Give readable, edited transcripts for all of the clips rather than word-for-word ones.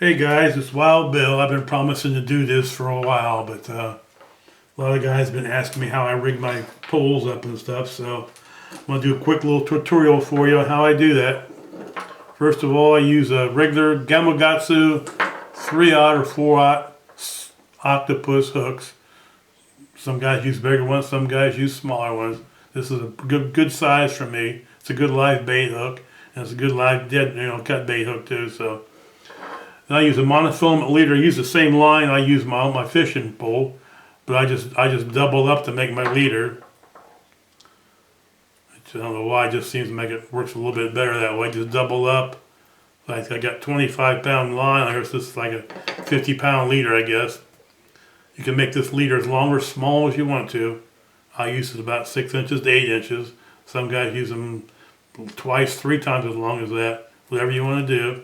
Hey guys, it's Wild Bill. I've been promising to do this for a while, but a lot of guys have been asking me how I rig my poles up and stuff, so I'm going to do a quick little tutorial for you on how I do that. First of all, I use a regular Gamakatsu 3/0 or 4/0 octopus hooks. Some guys use bigger ones, some guys use smaller ones. This is a good size for me. It's a good live bait hook, and it's a good live dead cut bait hook too. So. And I use a monofilament leader. I use the same line I use my fishing pole, but I just double up to make my leader. I don't know why. It just seems to make it works a little bit better that way. Just double up. Like I got 25-pound line. I guess this is like a 50-pound leader, I guess. You can make this leader as long or small as you want to. I use it about 6 inches to 8 inches. Some guys use them twice, 3 times as long as that. Whatever you want to do.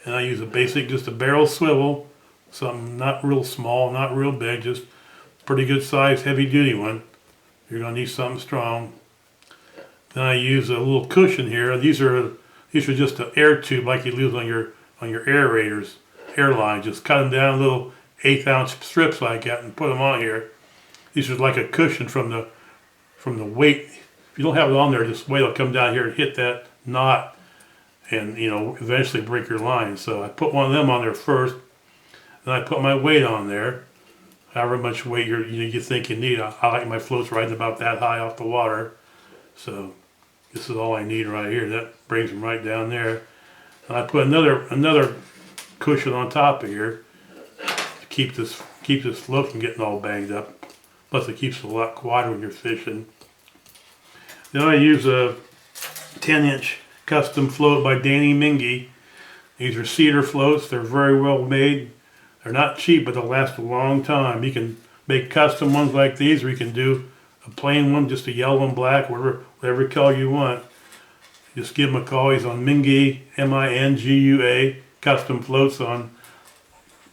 And I use just a barrel swivel, something not real small, not real big, just pretty good size, heavy duty one. You're gonna need something strong. Then I use a little cushion here. These are just an air tube like you use on your aerators, airline. Just cut them down little 1/8 ounce strips like that and put them on here. These are like a cushion from the weight. If you don't have it on there, just wait, it'll come down here and hit that knot. And eventually break your line. So I put one of them on there first, then I put my weight on there, however much weight you think you need. I like my floats right about that high off the water, so this is all I need right here. That brings them right down there. And I put another cushion on top of here to keep this float from getting all banged up. Plus it keeps it a lot quieter when you're fishing. Then I use a 10-inch custom float by Danny Mingy. These are cedar floats. They're very well made. They're not cheap, but they'll last a long time. You can make custom ones like these, or you can do a plain one, just a yellow and black, whatever color you want. Just give him a call. He's on Mingy, M-I-N-G-U-A, custom floats on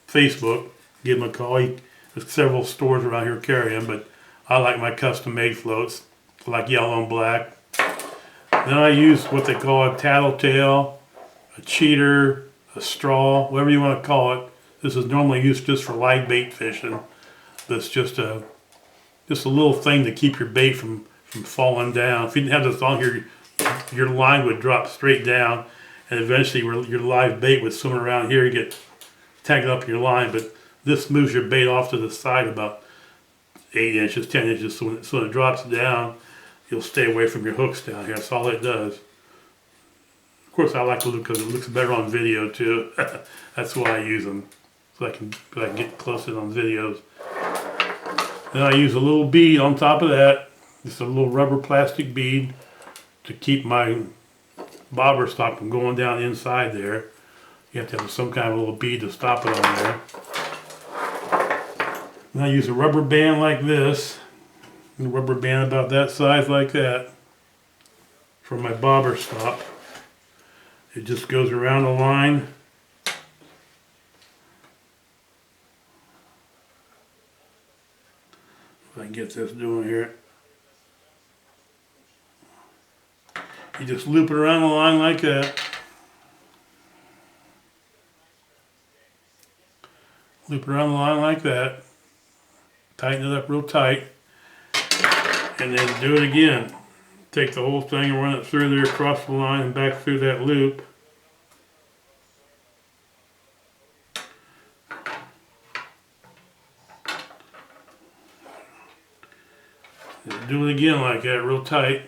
Facebook. Give him a call. There's several stores around here carry them, but I like my custom made floats. I like yellow and black. Then I use what they call a tattletale, a cheater, a straw, whatever you want to call it. This is normally used just for live bait fishing. That's just a little thing to keep your bait from falling down. If you didn't have this on here, your line would drop straight down, and eventually your live bait would swim around here and get tangled up in your line. But this moves your bait off to the side about 8 inches, 10 inches, so when it drops down, you'll stay away from your hooks down here. That's all it does. Of course, I like to look because it looks better on video too. That's why I use them, so I can get closer on videos. Then I use a little bead on top of that, just a little rubber plastic bead to keep my bobber stop from going down inside there. You have to have some kind of little bead to stop it on there. Then I use a rubber band like this. A rubber band about that size like that for my bobber stop. It just goes around the line. If I can get this doing here. You just loop it around the line like that. Loop it around the line like that. Tighten it up real tight. And then do it again. Take the whole thing and run it through there, across the line and back through that loop. And do it again like that, real tight.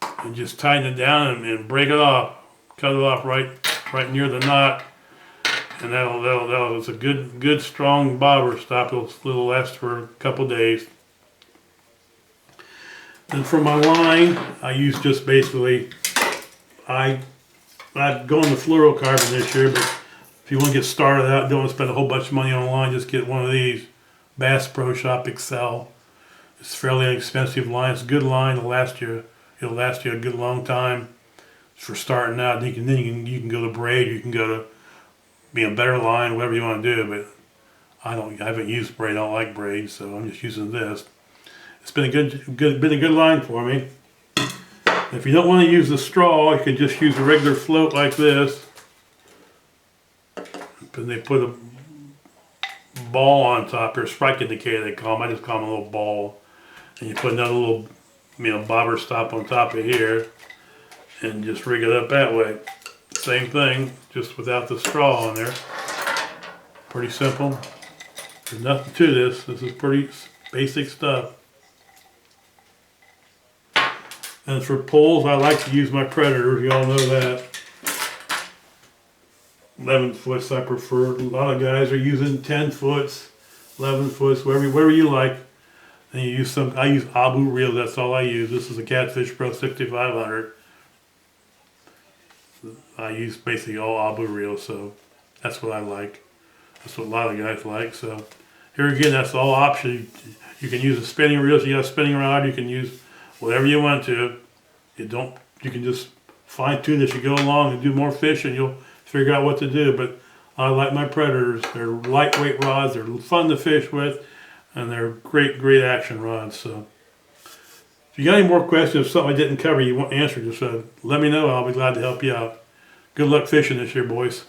And just tighten it down and break it off. Cut it off right near the knot. And that's a good strong bobber stop. It'll last for a couple days. And for my line, I use just basically, I've gone to fluorocarbon this year, but if you want to get started out, don't want to spend a whole bunch of money on a line, just get one of these. Bass Pro Shop Excel. It's a fairly inexpensive line. It's a good line. It'll last you a good long time. It's for starting out. Then you can go to braid. You can go to be a better line, whatever you want to do, but I haven't used braid. I don't like braid, so I'm just using this. It's been a good line for me. If you don't want to use the straw, you can just use a regular float like this. And they put a ball on top, or a strike indicator they call them. I just call them a little ball. And you put another little, bobber stop on top of here, and just rig it up that way. Same thing, just without the straw on there. Pretty simple. There's nothing to this. This is pretty basic stuff. And for pulls, I like to use my Predators. You all know that. 11 foots I prefer. A lot of guys are using 10 foots, 11 foots, wherever you like. And you use I use Abu reels. That's all I use. This is a Catfish Pro 6500. I use basically all Abu reels, so that's what I like. That's what a lot of guys like. So here again, that's all option. You can use a spinning reel. So you got a spinning rod. You can use whatever you want to. You can just fine tune as you go along and do more fishing. You'll figure out what to do. But I like my Predators. They're lightweight rods. They're fun to fish with, and they're great action rods. So if you got any more questions, if something I didn't cover you want answered, just let me know. I'll be glad to help you out. Good luck fishing this year, boys.